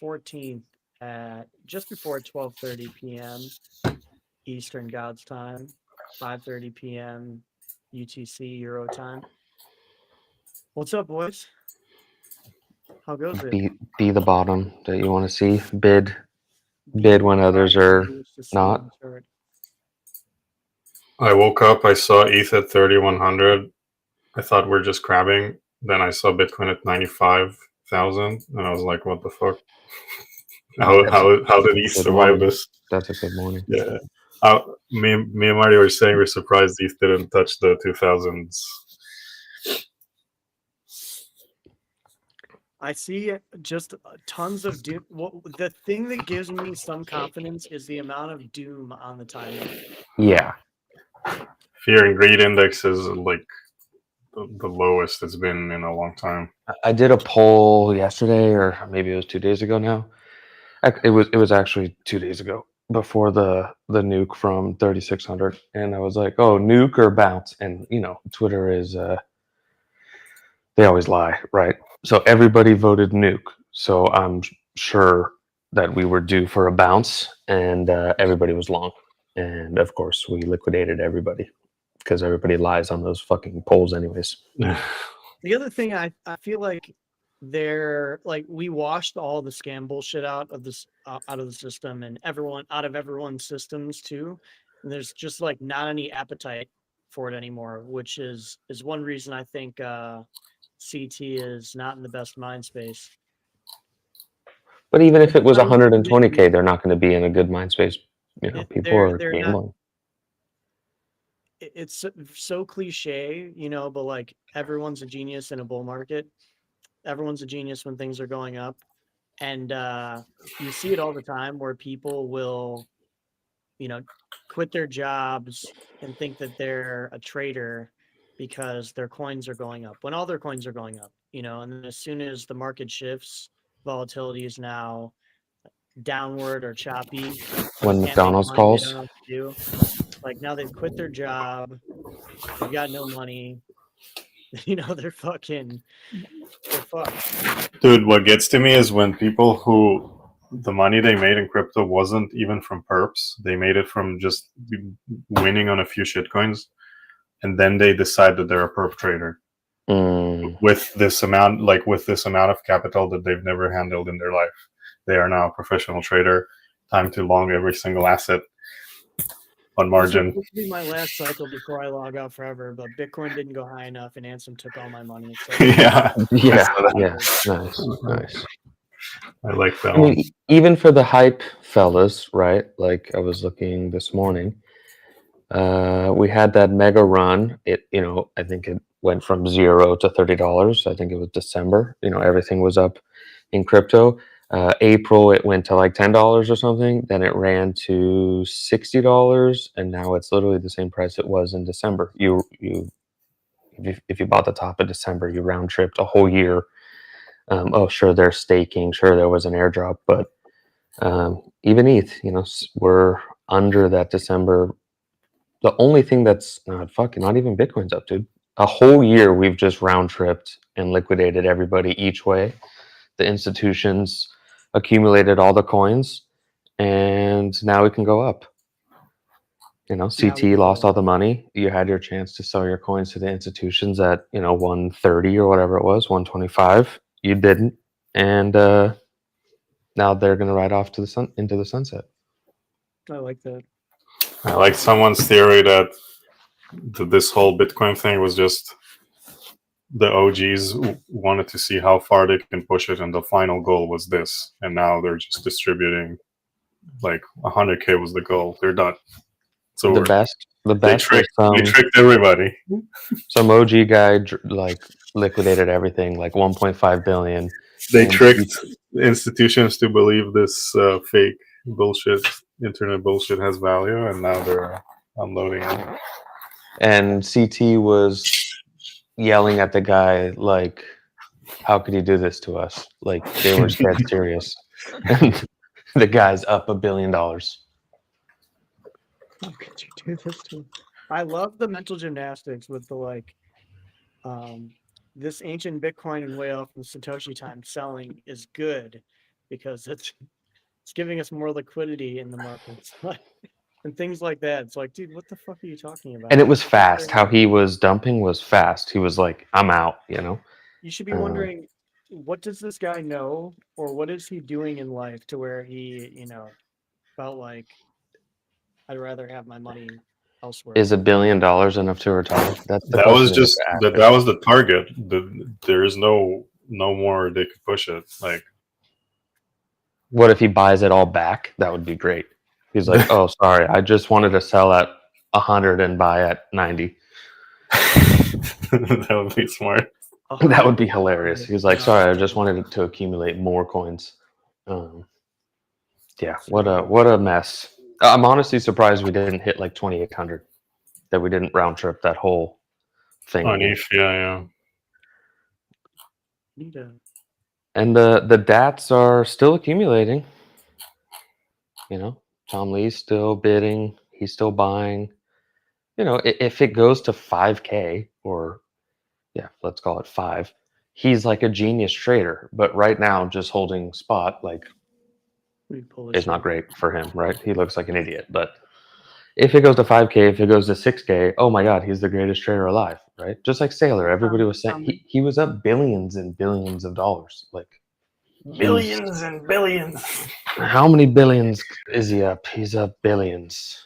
14th at just before 12:30 p.m. Eastern God's time, 5:30 p.m. UTC Euro time. What's up, boys? How goes it? Be the bottom that you want to see. Bid Be when others bottom are you wish to see not. in chart. I woke up, I saw ETH at 3,100. I thought we're just crabbing. Then I saw Bitcoin at 95,000, and I was like, "What the fuck? How did ETH Good survive morning. this?" That's a good morning. Yeah, me and Marty were saying we're surprised ETH didn't touch the 2,000s. I see just tons of doom. The thing that gives me some confidence is the amount of doom on the timeline. Yeah. Fear and greed index is like the lowest it's been in a long time. I did a poll yesterday, or maybe it was 2 days ago now. It was actually 2 days ago before the nuke from 3,600, and I was like, "Oh, nuke or bounce?" And Twitter is they always lie, right? So everybody voted nuke. So I'm sure that we were due for a bounce, and everybody was long. And of course, we liquidated everybody because everybody lies on those fucking polls, anyways. The other thing I feel like they're like we washed all the scam bullshit out of this out of the system and everyone's systems too. And there's just like not any appetite for it anymore, which is one reason I think CT is not in the best mind space. But even if it was Everybody wants to make 120K, they're not going to be in a good mind space. People are they're not. gambling. It's so cliche, but like everyone's a genius in a bull market. Everyone's a genius when things are going up. And you see it all the time where people will, quit their jobs and think that they're a trader because their coins are going up when all their coins are going up, and then as soon as the market shifts, volatility is now downward or choppy. When Can't make McDonald's money, they don't calls, know what to do. Like now they've quit their job, they've got no money, they're fucked. Dude, what gets to me is when people who the money they made in crypto wasn't even from perps. They made it from just winning on a few shitcoins, and then they decide that they're a perp trader with this amount of capital that they've never handled in their life. They are now a professional trader. Time to long every single asset on margin. This will be my last cycle before I log out forever, but Bitcoin didn't go high enough and Ansem took all my money. So Yeah. nice. I like that I one. mean, even for the hype fellas, right? Like I was looking this morning, we had that mega run. I think it went from $0 to $30. I think it was December. Everything was up in crypto. April, it went to like $10 or something. Then it ran to $60, and now it's literally the same price it was in December. If you bought the top of December, you round tripped a whole year. Sure, they're staking. Sure, there was an airdrop, but even ETH, we're under that December. The only thing that's not even Bitcoin's up, dude. A whole year we've just round tripped and liquidated everybody each way. The institutions accumulated all the coins, and now we can go up. CT lost all the money. You had your chance to sell your coins to the institutions at 130 or whatever it was, 125. You didn't, and now they're going to ride off to into the sunset. I like that. I like someone's theory that this whole Bitcoin thing was just the OGs wanted to see how far they can push it, and the final goal was this. And now they're just distributing like 100K was the goal. They're done. So the best they tricked everybody. Some OG guy liquidated everything, like 1.5 billion. They tricked institutions to believe this fake bullshit, internet bullshit has value, and now they're unloading it. And CT was yelling at the guy like, how could he do this to us? Like they were dead serious. And the guy's up $1 billion. How could you do this to me? I love the mental gymnastics with the this ancient Bitcoin and whale from Satoshi time selling is good, because it's giving us more liquidity in the markets and things like that. It's like, dude, what the fuck are you talking about? And it was fast. How he was dumping was fast. He was like, I'm out, you know? You should be wondering, what does this guy know, or what is he doing in life to where he, felt like I'd rather have my money elsewhere. Is $1 billion enough to retire? That's the That was question just to ask. that was the target. There is no more they could push it. Like, What if he buys it all back? That would be great. He's like, oh, sorry, I just wanted to sell at 100 and buy at 90. that would be smart. That would be hilarious. He's like, sorry, I just wanted to accumulate more coins. Yeah, what a mess. I'm honestly surprised we didn't hit like 2,800. That we didn't round trip that whole thing. On ETH, yeah. And the DATs are still accumulating. You know, Tom Lee's still bidding. He's still buying. You know, if it goes to 5K or, yeah, let's call it 5, he's like a genius trader. But right now, just holding spot, like, is not great for him, right? He looks like an idiot. But if it goes to 5K, if it goes to 6K, oh my God, he's the greatest trader alive, right? Just like Saylor, everybody was saying he was up billions and billions of dollars. Like, Billions and billions. how many billions is he up? He's up billions.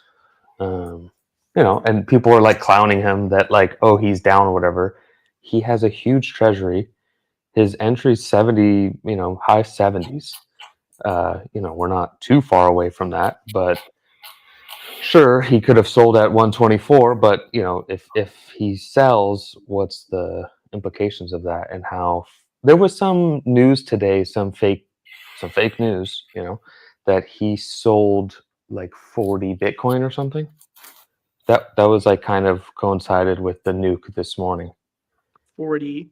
You know, and people are like clowning him that like, oh, he's down or whatever. He has a huge treasury. His entry's 70, you know, high 70s. You know, we're not too far away from that, but sure, he could have sold at 124, but you know, if he sells, what's the implications of that? And how there was some news today, some fake news, you know, that he sold like 40 Bitcoin or something. That was like kind of coincided with the nuke this morning. 40.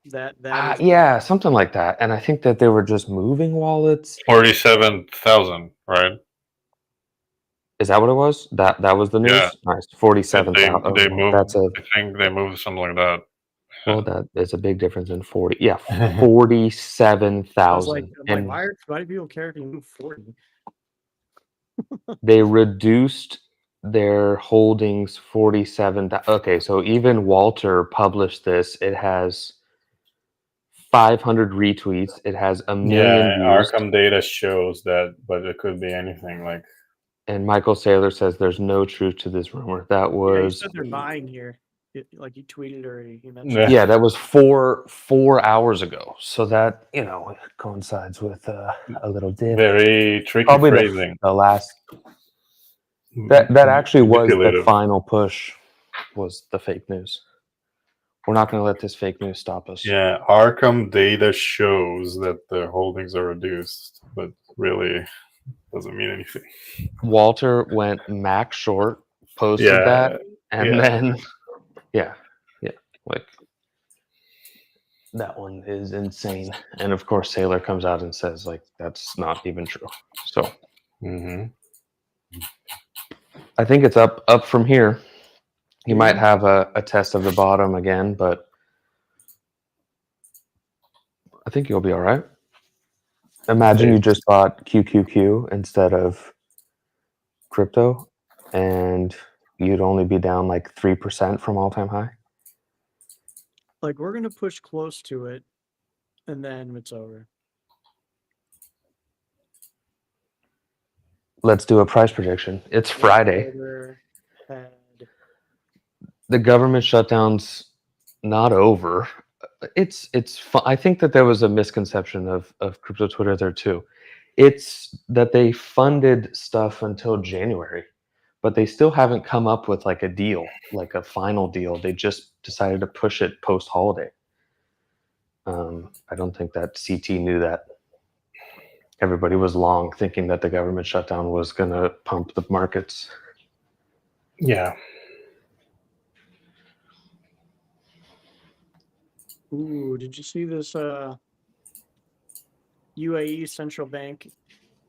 That is, yeah, something like that. And I think that they were just moving wallets. 47,000, right? Is that what it was? That was the news. Yeah. Nice, 47,000. They moved. That's a I think they moved something like that. well. That is a big difference in 40. Yeah, I was 47,000. like, And why do people care if you move 40? they reduced their holdings 47. Okay, so even Walter published this. It has 500 retweets. It has 1 million views. Arkham data shows that, but it could be anything. Like, And Michael Saylor says there's no truth to this rumor. That Yeah, you was said they're buying here. Like you tweeted or you mentioned. yeah, that was 4 hours ago. So that, you know, coincides with a little dip. very tricky Probably phrasing. the last that actually was the Manipulative. final push, was the fake news. We're not going to let this fake news stop us. Yeah, Arkham data shows that the holdings are reduced, but really doesn't mean anything. Walter went max short, posted Yeah, that, and yeah. then yeah, like that one is insane. And of course, Saylor comes out and says like that's not even true. So I think it's up from here. He might have a test of the bottom again, but I think you'll be all right. Imagine you just bought QQQ instead of crypto, and you'd only be down like 3% from all-time high. Like we're gonna push close to it, and then it's over. Let's do a price prediction. It's Friday. The government shutdown's not over. It's fun. I think that there was a misconception of crypto Twitter there too. It's that they funded stuff until January, but they still haven't come up with like a deal, like a final deal. They just decided to push it post-holiday. I don't think that CT knew that. Everybody was long thinking that the government shutdown was going to pump the markets. Yeah. Ooh, did you see this UAE central bank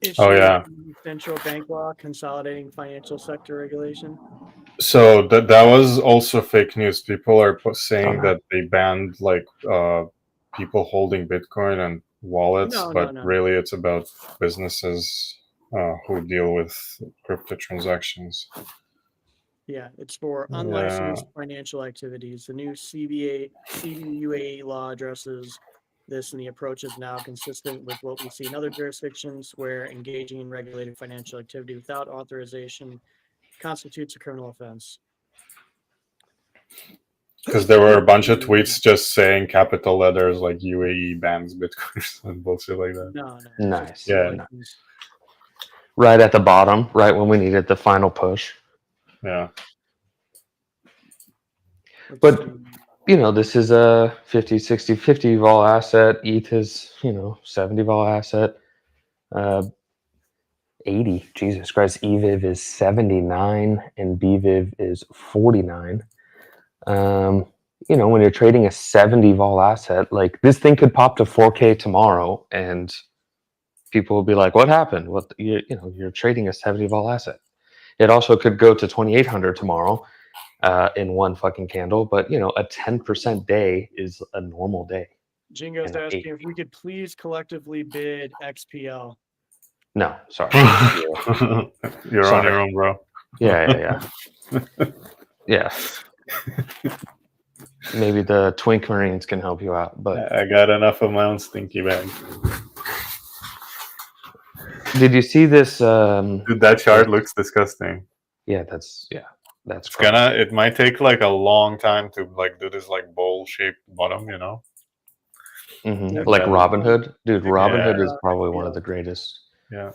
issue? Oh, yeah. Central bank law consolidating financial sector regulation. So that was also fake news. People are saying that they banned like people holding Bitcoin and wallets, No, but no. really it's about businesses who deal with crypto transactions. Yeah, it's for Yeah. unlicensed financial activities. The new CBUA law addresses this, and the approach is now consistent with what we see in other jurisdictions where engaging in regulated financial activity without authorization constitutes a criminal offense. Because there were a bunch of tweets just saying capital letters like UAE bans Bitcoin and bullshit like that. No. Nice. Yeah. License. Right at the bottom, right when we needed the final push. Yeah. Let's But see. you know, this is a 50, 60, 50 vol asset. ETH is, 70 vol asset. 80. Jesus Christ. EVIV is 79 and BVIV is 49. When you're trading a 70 vol asset, like this thing could pop to 4K tomorrow and people will be like, what happened? What you're trading a 70 vol asset. It also could go to 2,800 tomorrow in one fucking candle, but a 10% day is a normal day. Jingo's and an asking 8. if we could please collectively bid XPL. No, sorry. You're on Sorry. your own, bro. Yeah. Yeah. Maybe the Twink Marines can help you out, but I got enough of my own stinky bag. did you see this? Dude, that chart looks disgusting. Yeah, that's It's it might take like a long time to like do this like bowl shaped bottom, Mhm. And Like then- Robinhood, dude. Robinhood Yeah. is probably one of XPL. the greatest Yeah.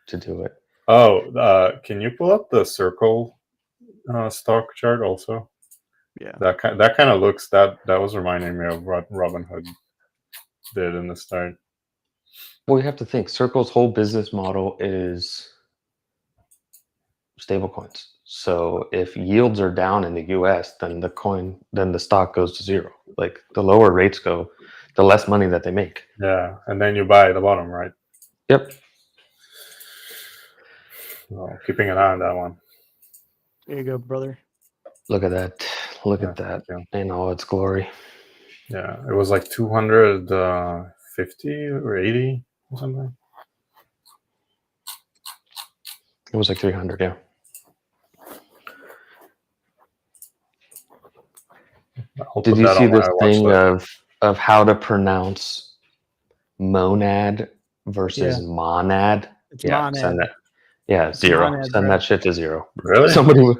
to do it. Oh, can you pull up the Circle stock chart also? Yeah. That kind of looks that was reminding me of what Robinhood did in the start. Well, you have to think Circle's whole business model is stablecoins. So if yields are down in the US, then the stock goes to zero. Like the lower rates go, the less money that they make. Yeah, and then you buy at the bottom, right? Yep. So keeping an eye on that one. There you go, brother. Look at that. Look Yeah, at that yeah. in all its glory. Yeah, it was like 250 or 80 or something. It was like 300, yeah. I'll Did put you that see on my this watch thing list. of how to pronounce monad versus monad? It's Yeah, monad. send that. Yeah, It's zero. monad, Send bro. that shit to zero. Really?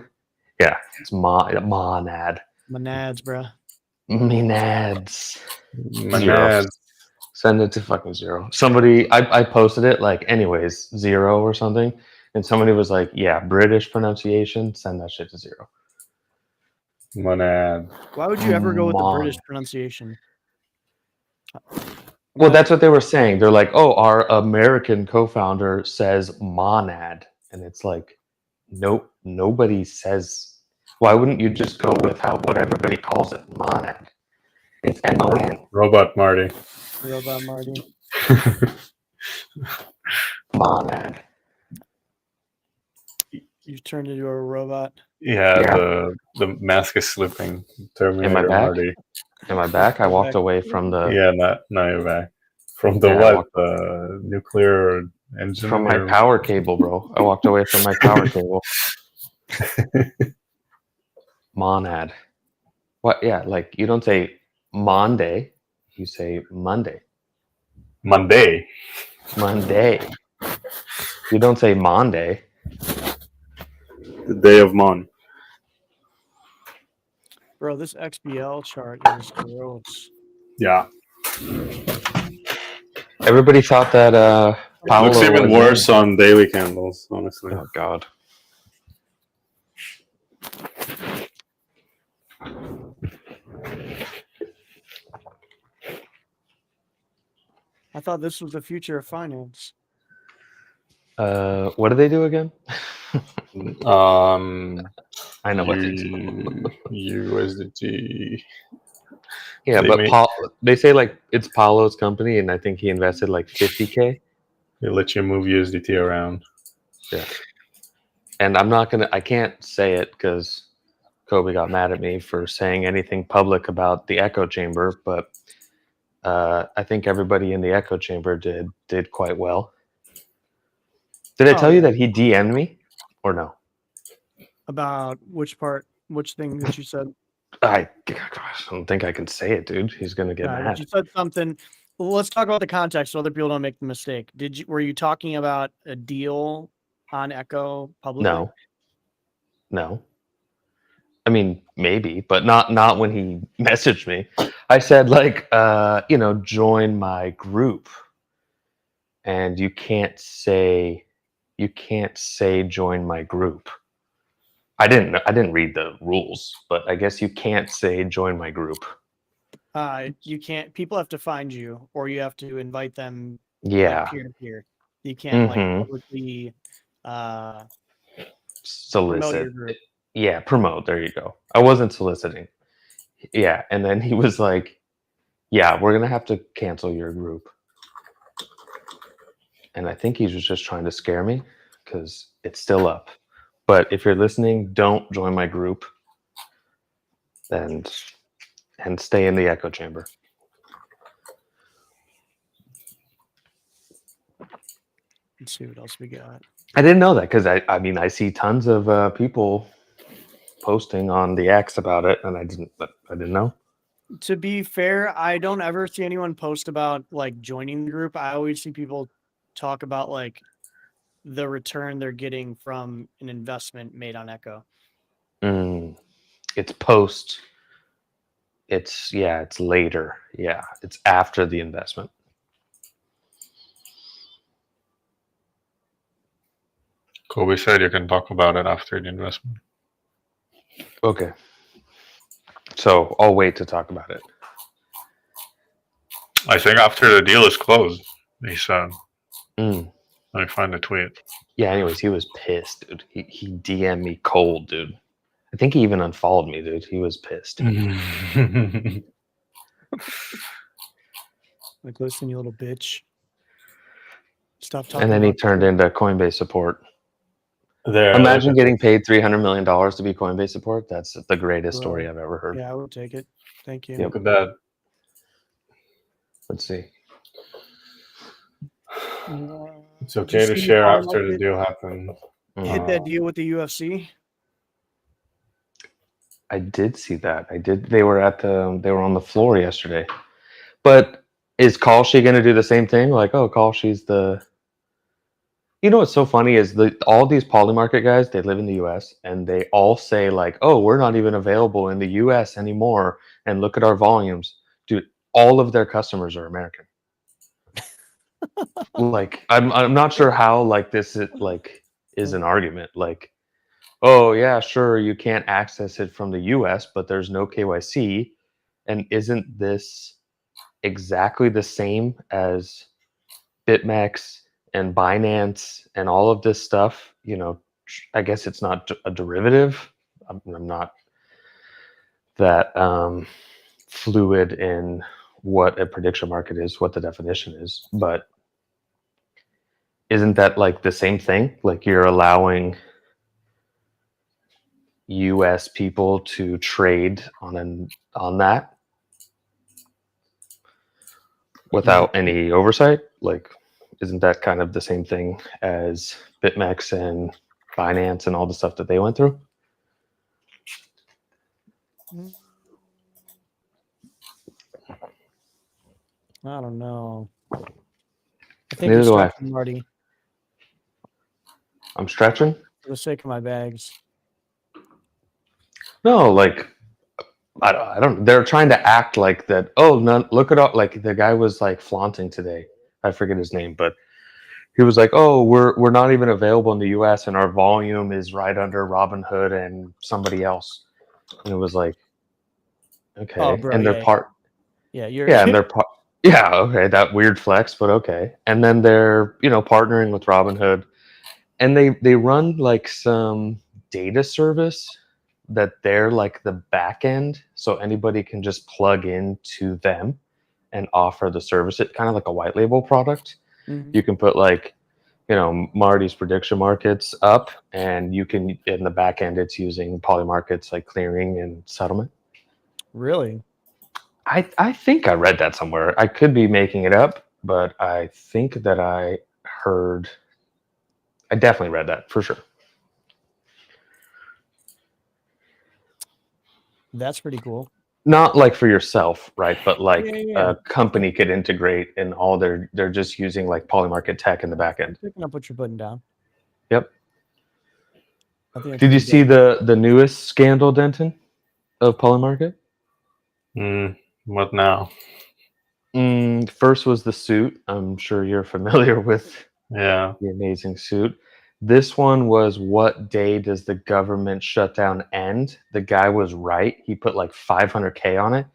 Yeah, it's monad. Monads, bro. Monads. Monads. Send it to fucking zero. I posted it like, anyways, zero or something, and somebody was like, yeah, British pronunciation. Send that shit to zero. Monad. Why would you ever go with the Mon. British pronunciation? Well, that's what they were saying. They're like, oh, our American co-founder says monad. And it's like, nope, nobody says. Why wouldn't you just go with what everybody calls it, monad? It's MON. Robot Marty. Robot Marty. Monad. You turned into a robot. Yeah, Yeah. the mask is slipping. Terminator back? Marty. Am I back? I walked Back. away from the Yeah, now you're back. From the Yeah, I what? walked- The nuclear engine? from my or- power cable, bro. I walked away from my power cable. Monad. What? Yeah, like you don't say Monday, you say Monday. Monday. Monday. You don't say Monday. The day of Mon. Bro, this XBL chart is gross. Yeah. Everybody thought that Paolo Looks even was worse on daily candles, honestly. Oh God. I thought this was the future of finance. What do they do again? I know what they do. USDT. Yeah, They but made- they say like it's Paulo's company, and I think he invested like 50K. They let you move USDT around. Yeah. And I can't say it because Kobe got mad at me for saying anything public about the echo chamber, but I think everybody in the echo chamber did quite well. Did I Oh, tell you yeah. that he DM'd me or no? About which thing that you said? I don't think I can say it, dude. He's gonna get mad. You said something. Well, let's talk about the context so other people don't make the mistake. Were you talking about a deal on Echo publicly? No. I mean, maybe, but not when he messaged me. I said like, join my group, and you can't say join my group. I didn't read the rules, but I guess you can't say join my group. You can't. People have to find you, or you have to invite them. Yeah. Like peer to peer. You can't like Mhm. publicly promote Solicit. your group. Yeah, promote. There you go. I wasn't soliciting. Yeah, and then he was like, "Yeah, we're gonna have to cancel your group." And I think he was just trying to scare me because it's still up. But if you're listening, don't join my group and stay in the echo chamber. Let's see what else we got. I didn't know that because I mean I see tons of people posting on the X about it, and I didn't know. To be fair, I don't ever see anyone post about like joining the group. I always see people talk about like the return they're getting from an investment made on Echo. It's post. It's later. Yeah, it's after the investment. Kobe said you can talk about it after the investment. Okay. So I'll wait to talk about it. I think after the deal is closed, he said. Mm. Let me find the tweet. Yeah, anyways, he was pissed, dude. He DM'd me cold, dude. I think he even unfollowed me, dude. He was pissed. Like, listen, you little bitch. Stop talking. And then he about turned into Coinbase support. There, Imagine getting paid $300 million to be Coinbase support. That's the greatest Bro. story I've ever heard. Yeah, I would take it. Thank you. Yep. Look at that. Let's see. It's okay to share after the deal happened. Hit that deal with the UFC. I did see that. I did. They were on the floor yesterday. But is Kalshi going to do the same thing? Like, oh, Kalshi's the. You know what's so funny is all these Polymarket guys, they live in the US and they all say like, oh, we're not even available in the US anymore. And look at our volumes. Dude, all of their customers are American. Like, I'm not sure how like this is an argument. Like, oh yeah, sure, you can't access it from the US, but there's no KYC. And isn't this exactly the same as BitMEX and Binance and all of this stuff? You know, I guess it's not a derivative. I'm not that fluid in what a prediction market is, what the definition is, but isn't that like the same thing? Like you're allowing US people to trade on that without any oversight? Like, isn't that kind of the same thing as BitMEX and Binance and all the stuff that they went through? I don't know. I think Neither you're do I. stretching, Marty, I'm stretching? for the sake of my bags. No, like I don't. They're trying to act like that. Oh, no! Look at all. Like the guy was like flaunting today. I forget his name, but he was like, "Oh, we're not even available in the U.S. and our volume is right under Robinhood and somebody else." And it was like, okay, Oh, bro, and they're part. Yeah, you're. Yeah, and they're part. Yeah, okay, that weird flex, but okay. And then they're partnering with Robinhood, and they run like some data service that they're like the back end, so anybody can just plug into them and offer the service. It kind of like a white label product. You can put like Marty's prediction markets up, and you can in the back end it's using Polymarkets like clearing and settlement. Really? I think I read that somewhere. I could be making it up, but I think that I definitely read that for sure. That's pretty cool. Not like for yourself, right? But like Yeah. a company could integrate and all they're just using like Polymarket tech in the back end. Picking up what you're putting down. Yep. I think that's Did you pretty see dope. the newest scandal, Denton, of Polymarket? What now? First was the suit. I'm sure you're familiar with Yeah. the amazing suit. This one was, what day does the government shutdown end? The guy was right. He put like 500K on it,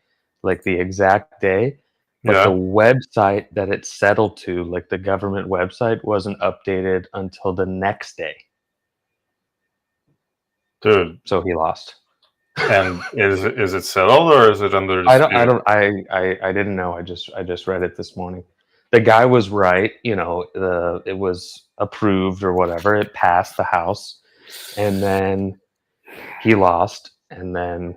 like the exact day. But the Yeah. website that it settled to, like the government website, wasn't updated until the next day. Dude. So he lost. And is it settled or is it under dispute? I didn't know. I just read it this morning. The guy was right. You know, it was approved or whatever. It passed the House, and then he lost. And then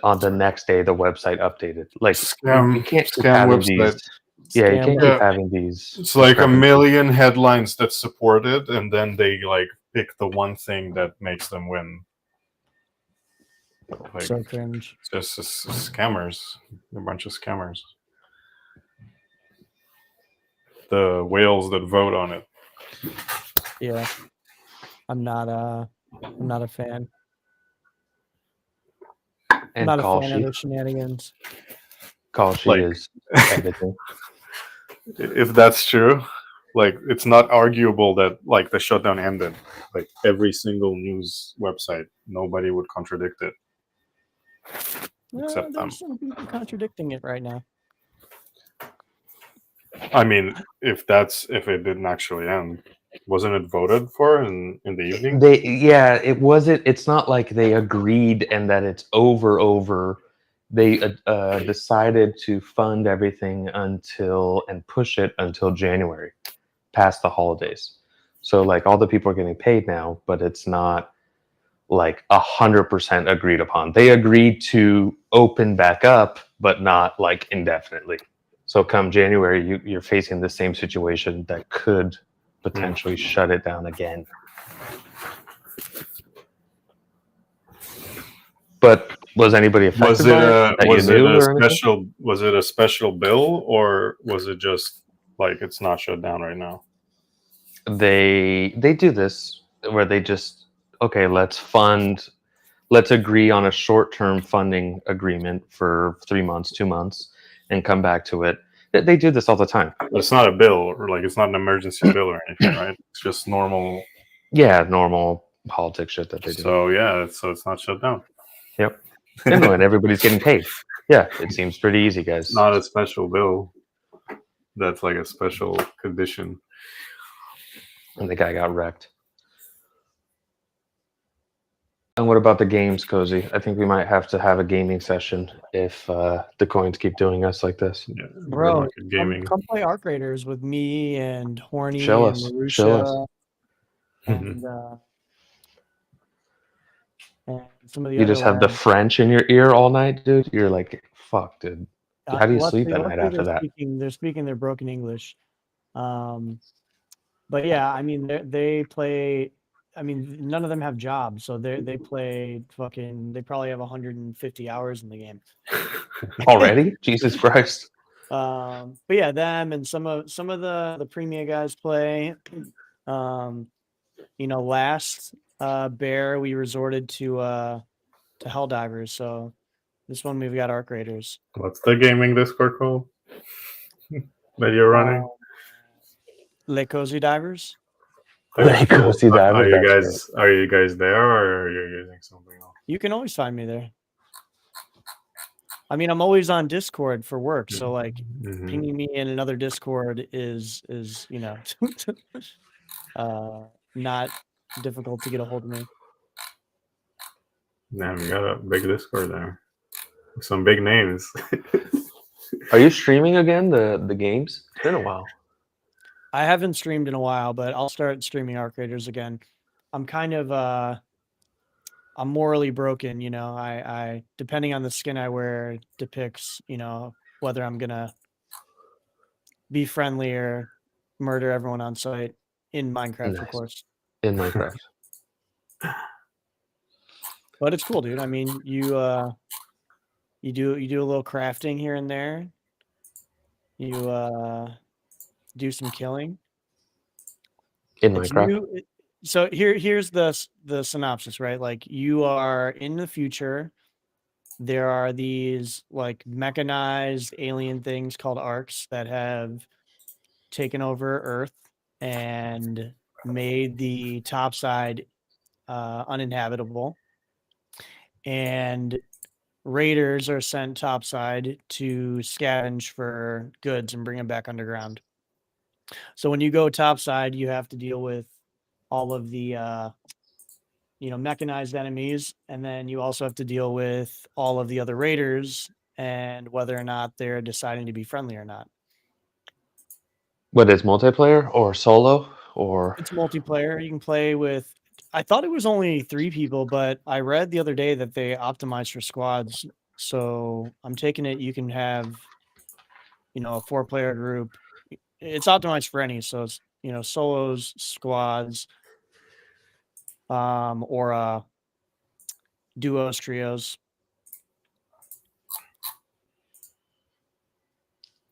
on the next day, the website updated. Like you can't keep Scam having website. these. Yeah, you Scam can't web- keep having these. It's like a discrepancies. million headlines that support it, and then they like pick the one thing that makes them win. Like, So cringe. just scammers, a bunch of scammers. The whales that vote on it. Yeah. I'm not a fan. I'm And not a call fan of sheet. the shenanigans. Call sheet Like- is everything. If that's true, like it's not arguable that like the shutdown ended. Like every single news website, nobody would contradict it. Except them. There's some people contradicting it right now. I mean, if it didn't actually end, wasn't it voted for in the evening? It wasn't. It's not like they agreed and that it's over. They decided to fund everything and push it until January, past the holidays. So like all the people are getting paid now, but it's not like 100% agreed upon. They agreed to open back up, but not like indefinitely. So come January, you're facing the same situation that could potentially shut it down again. But was anybody affected Was by it? was it a special bill or was it just like it's not shut down right now? They do this where they just, okay, let's agree on a short-term funding agreement for 3 months, 2 months, and come back to it. They do this all the time. But it's not a bill, or like it's not an emergency bill or anything, right? It's just normal. Yeah, normal politics shit that they do. So yeah, so it's not shut down. Yep. And everybody's getting paid. Yeah, it seems pretty easy, guys. Not a special bill. That's like a special condition. And the guy got wrecked. And what about the games, Cozy? I think we might have to have a gaming session if the coins keep doing us like this. Yeah, Bro, market gaming. come play Arc Raiders with me and Horny Show and us. Marusha Show us. and some of the You other just have the lads. French in your ear all night, dude? You're like, fuck, dude. How do you sleep at luckily night after that? They're speaking their broken English. But yeah, I mean, they play. I mean, none of them have jobs, so they play fucking. They probably have 150 hours in the game. Already? Jesus Christ. But yeah, them and some of the Premier guys play. Last Bear we resorted to Helldivers, so this one we've got Arc Raiders. What's the gaming Discord called that you're running? Le Cozy Divers. Like, go see that. Are That's you guys there, or are you using something else? You can always find me there. I mean, I'm always on Discord for work, so like Mhm. pinging me in another Discord is not difficult to get a hold of me. Damn, you got a big Discord there. Some big names. Are you streaming again, the games? It's been a while. I haven't streamed in a while, but I'll start streaming Arc Raiders again. I'm kind of I'm morally broken. I depending on the skin I wear depicts, whether I'm gonna be friendly or murder everyone on sight in Minecraft, of Nice. course. In Minecraft. But it's cool, dude. I mean, you do a little crafting here and there. You do some killing. In It's Minecraft. new. So here's the synopsis, right? Like, you are in the future. There are these like mechanized alien things called arcs that have taken over Earth and made the top side uninhabitable. And raiders are sent topside to scavenge for goods and bring them back underground. So when you go topside, you have to deal with all of the mechanized enemies, and then you also have to deal with all of the other raiders and whether or not they're deciding to be friendly or not. What is multiplayer or solo or? It's multiplayer. You can play with. I thought it was only 3 people, but I read the other day that they optimized for squads. So I'm taking it you can have, a 4-player group. It's optimized for any, so it's solos, squads, or duos, trios.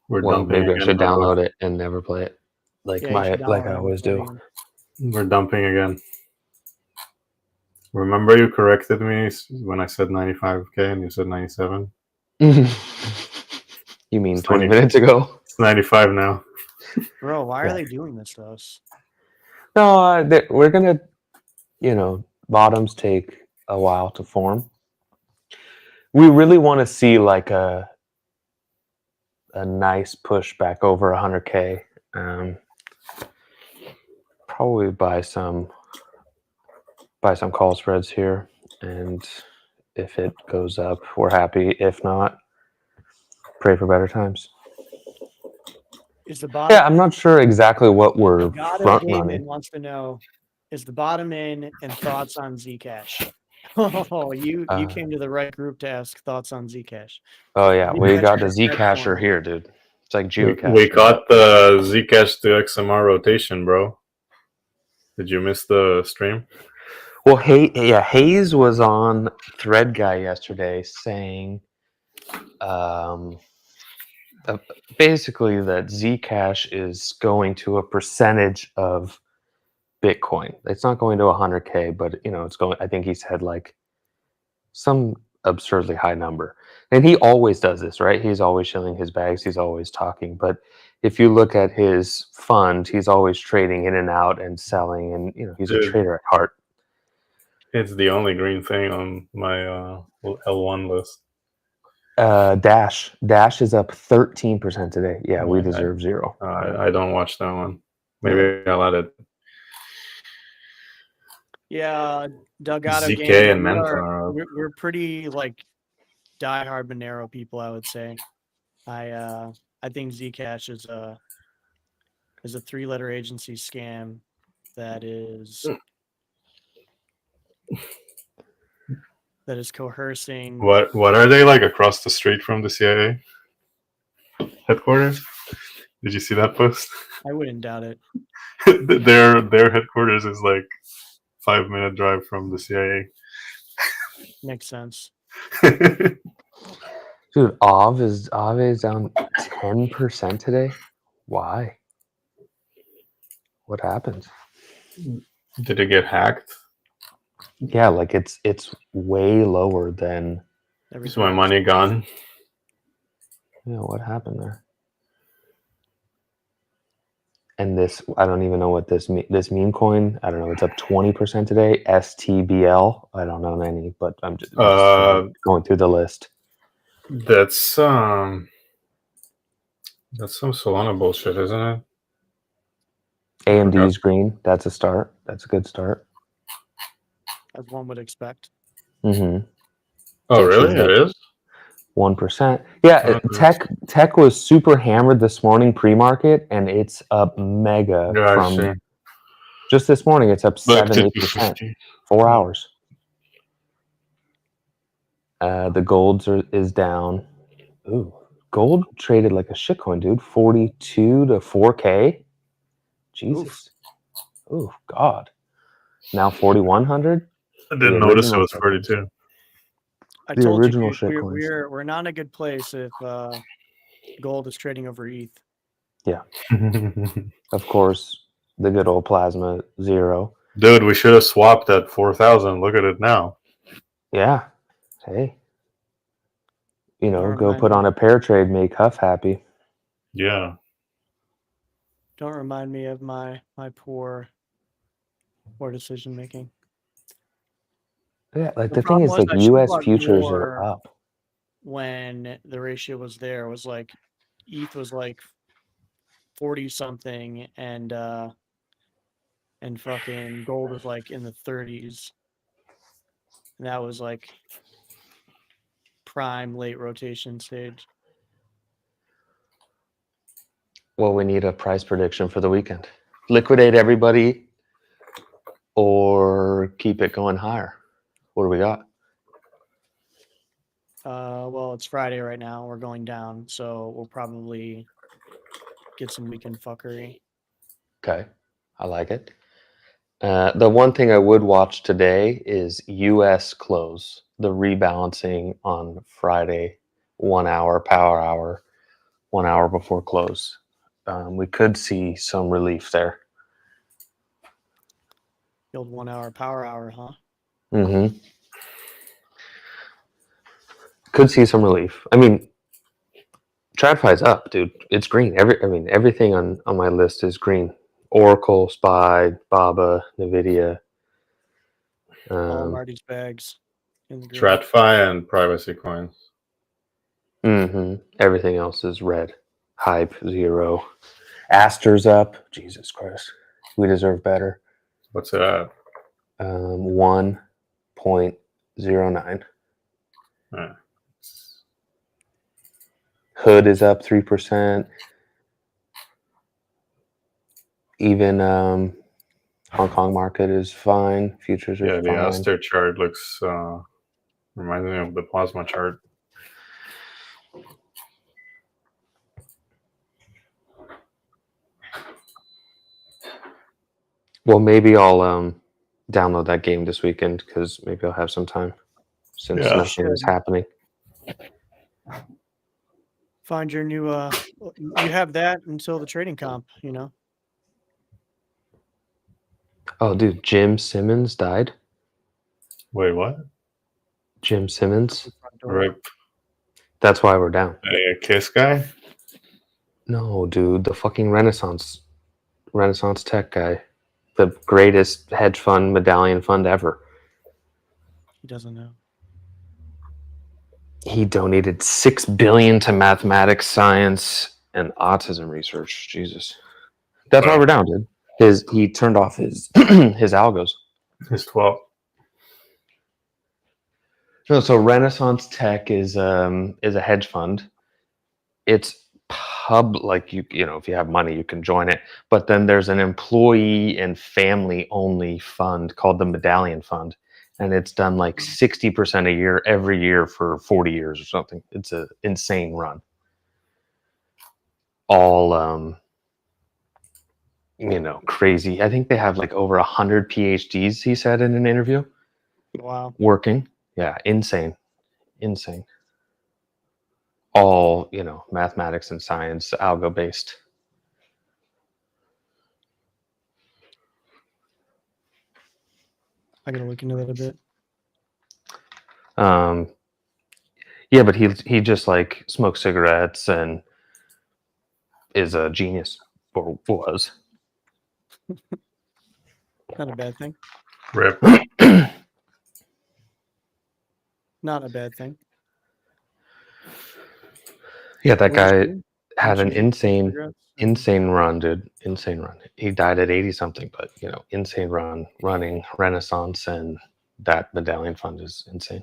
We're Well, dumping maybe I again, should by the way. download it and never play it, like Yeah, you should like download I it and always play do. again. We're dumping again. Remember you corrected me when I said 95K and you said 97? You mean It's 20 90 minutes ago? It's 95 now. Bro, why are Yeah. they doing this to us? No, we're gonna, bottoms take a while to form. We really want to see like a nice push back over 100K. Probably buy some call spreads here, and if it goes up, we're happy. If not, pray for better times. Is the bottom? Yeah, I'm not sure exactly what we're God of front Damon running. wants to know: is the bottom in, and thoughts on Zcash? Oh, you came to the right group to ask thoughts on Zcash. Oh yeah, we Zcash got the is red Zcasher coin. here, dude. It's like We geocaching. caught the Zcash to XMR rotation, bro. Did you miss the stream? Well, Hayes was on Thread Guy yesterday saying, basically that Zcash is going to a percentage of Bitcoin. It's not going to 100K, but it's going. I think he said like some absurdly high number, and he always does this, right? He's always shilling his bags. He's always talking, but if you look at his fund, he's always trading in and out and selling, and he's a Dude. trader at heart. It's the only green thing on my L1 list. Dash is up 13% today. Yeah, we deserve 0. I don't watch that one. Maybe I'll add it. Yeah, Doug out of ZK game. and Mentor are up. We're pretty like diehard Monero people, I would say. I think Zcash is a 3-letter agency scam that is coercing. What are they like across the street from the CIA headquarters? Did you see that post? I wouldn't doubt it. Their headquarters is like 5-minute drive from the CIA. Makes sense. Dude, Aave is down 10% today. Why? What happened? Did it get hacked? Yeah, like it's way lower than. Is my money gone? Yeah, what happened there? And this, I don't even know what this meme coin. I don't know. It's up 20% today. STBL. I don't know any, but I'm just going through the list. That's some Solana bullshit, isn't it? AMD's green. That's a start. That's a good start. As one would expect. Mm-hmm. Oh, really? It is? 1%. Yeah, tech was super hammered this morning pre-market, and it's up mega from just this morning. It's up 7-8%. 4 hours. The gold is down. Ooh, gold traded like a shitcoin, dude. 42 to 4K. Jesus. Ooh, God. Now 4,100. I didn't The notice it original was shitcoins. 42. I The told original you dude, shitcoins. we're not in a good place if gold is trading over ETH. Of course, the good old plasma 0. Dude, we should have swapped at 4,000. Look at it now. Yeah. Hey. You know, Don't go remind put me. on a pair trade, make Huff happy. Yeah. Don't remind me of my poor decision making. Yeah, like The the thing problem is, was like I should've U.S. bought futures more. are up. When the ratio was there, it was like ETH was like 40 something and fucking gold was like in the 30s. And that was like prime late rotation stage. Well, we need a price prediction for the weekend. Liquidate everybody or keep it going higher. What do we got? Well, it's Friday right now. We're going down, so we'll probably get some weekend fuckery. Okay, I like it. The one thing I would watch today is U.S. close, the rebalancing on Friday, 1 hour, power hour, 1 hour before close. We could see some relief there. The old 1 hour power hour, huh? Mm-hmm. Could see some relief. I mean, TradFi's up, dude. It's green. Everything on my list is green. Oracle, SPY, BABA, NVIDIA. All Marty's bags in the green. TradFi and privacy coins. Everything else is red. Hype 0. Aster's up. Jesus Christ, we deserve better. What's it at? 1.09. Yeah. Hood is up 3%. Even Hong Kong market is fine. Futures are Yeah, the fine. Aster chart looks reminds me of the plasma chart. Well, maybe I'll download that game this weekend because maybe I'll have some time since Yeah. nothing is happening. Find your new you have that until the trading comp, you know. Oh, dude, Jim Simmons died. Wait, what? Jim Simmons. Rip. That's why we're down. A Kiss guy? No, dude, the fucking Renaissance tech guy, the greatest hedge fund medallion fund ever. He doesn't know. He donated $6 billion to mathematics, science, and autism research. Jesus, that's why we're down, dude. He turned off his his algos. His 12. No, so Renaissance Tech is a hedge fund. It's like you know, if you have money, you can join it. But then there's an employee and family only fund called the Medallion Fund, and it's done like 60% a year every year for 40 years or something. It's an insane run. All you know, crazy. I think they have like over 100 PhDs. He said in an interview. Wow. Working, yeah, insane. All, you know, mathematics and science, algo based. I gotta look into that a bit. Yeah, but he just like smokes cigarettes and is a genius, or was. Not a bad thing. Rip. Not a bad thing. Yeah, that What was guy it? had an Did you do insane cigarettes? run, dude. Insane run. He died at 80 something, but you know, insane run running Renaissance, and that Medallion Fund is insane.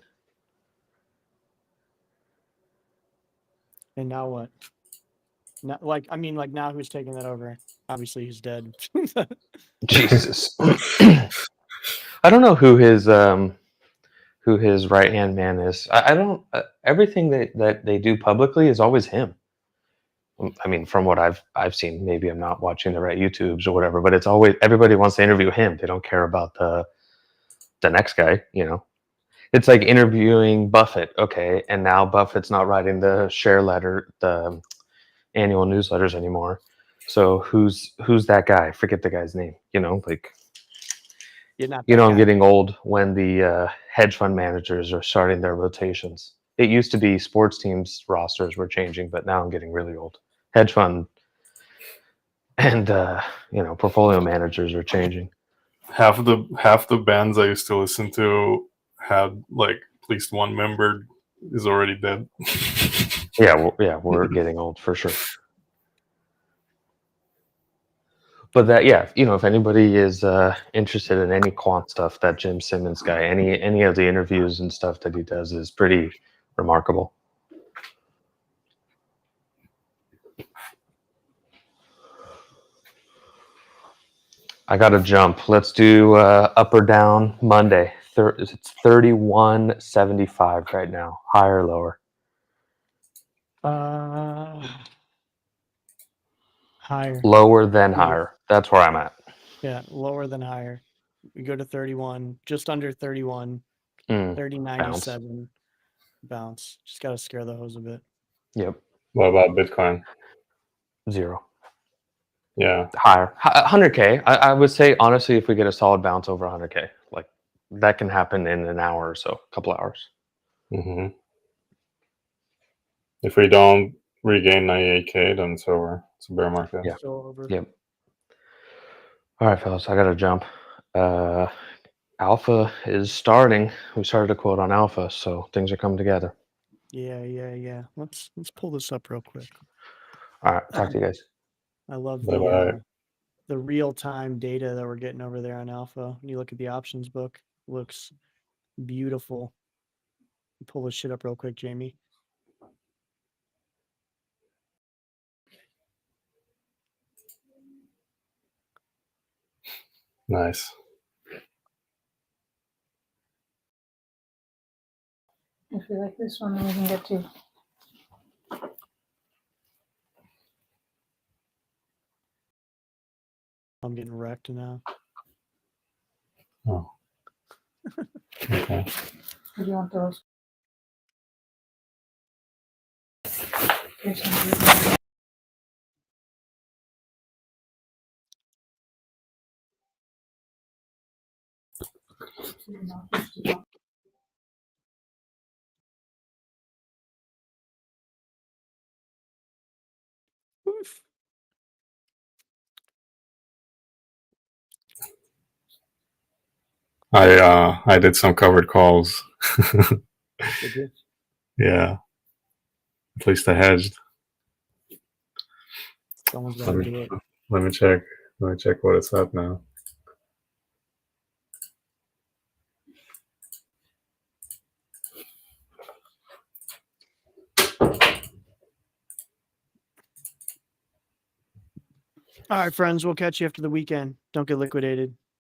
And now what? Now, like now who's taking that over? Obviously he's dead. Jesus. I don't know who who his right hand man is. I don't. Everything that they do publicly is always him. I mean, from what I've seen, maybe I'm not watching the right YouTubes or whatever, but it's always everybody wants to interview him. They don't care about the next guy. You know, it's like interviewing Buffett. Okay, and now Buffett's not writing the share letter, the annual newsletters anymore. So who's that guy? Forget the guy's name. You know, like You're not you that know, I'm guy. getting old when the hedge fund managers are starting their rotations. It used to be sports teams rosters were changing, but now I'm getting really old. Hedge fund and portfolio managers are changing. Half the bands I used to listen to had like at least one member is already dead. Yeah, we're getting old for sure. But that, yeah, if anybody is interested in any quant stuff, that Jim Simmons guy, any of the interviews and stuff that he does is pretty remarkable. I got to jump. Let's do up or down Monday. It's 31.75 right now. Higher or lower? Higher. Lower than higher. That's where I'm at. Yeah, lower than higher. We go to 31, just under 31, 30.97 bounce. Just got to scare the hose a bit. Yep. What about Bitcoin? 0. Yeah. Higher. 100K. I would say, honestly, if we get a solid bounce over 100K, like that can happen in an hour or so, a couple hours. Mm-hmm. If we don't regain 98K, then it's over. It's a bear market. Yeah. So over. Yep. All right, fellas, I got to jump. Alpha is starting. We started a quote on Alpha, so things are coming together. Yeah. Let's pull this up real quick. All right, talk to you guys. I love Bye-bye. the real-time data that we're getting over there on Alpha. When you look at the options book, looks beautiful. Pull this shit up real quick, Jamie. Nice. If you like this one, then we can get to. I'm getting wrecked now. Oh. Okay. Do you want those? Here's some. Oof. I did some covered calls. Did you? Yeah. At least I hedged. Someone's got to do it. Let me check. Let me check what it's at now. All right, friends. We'll catch you after the weekend. Don't get liquidated.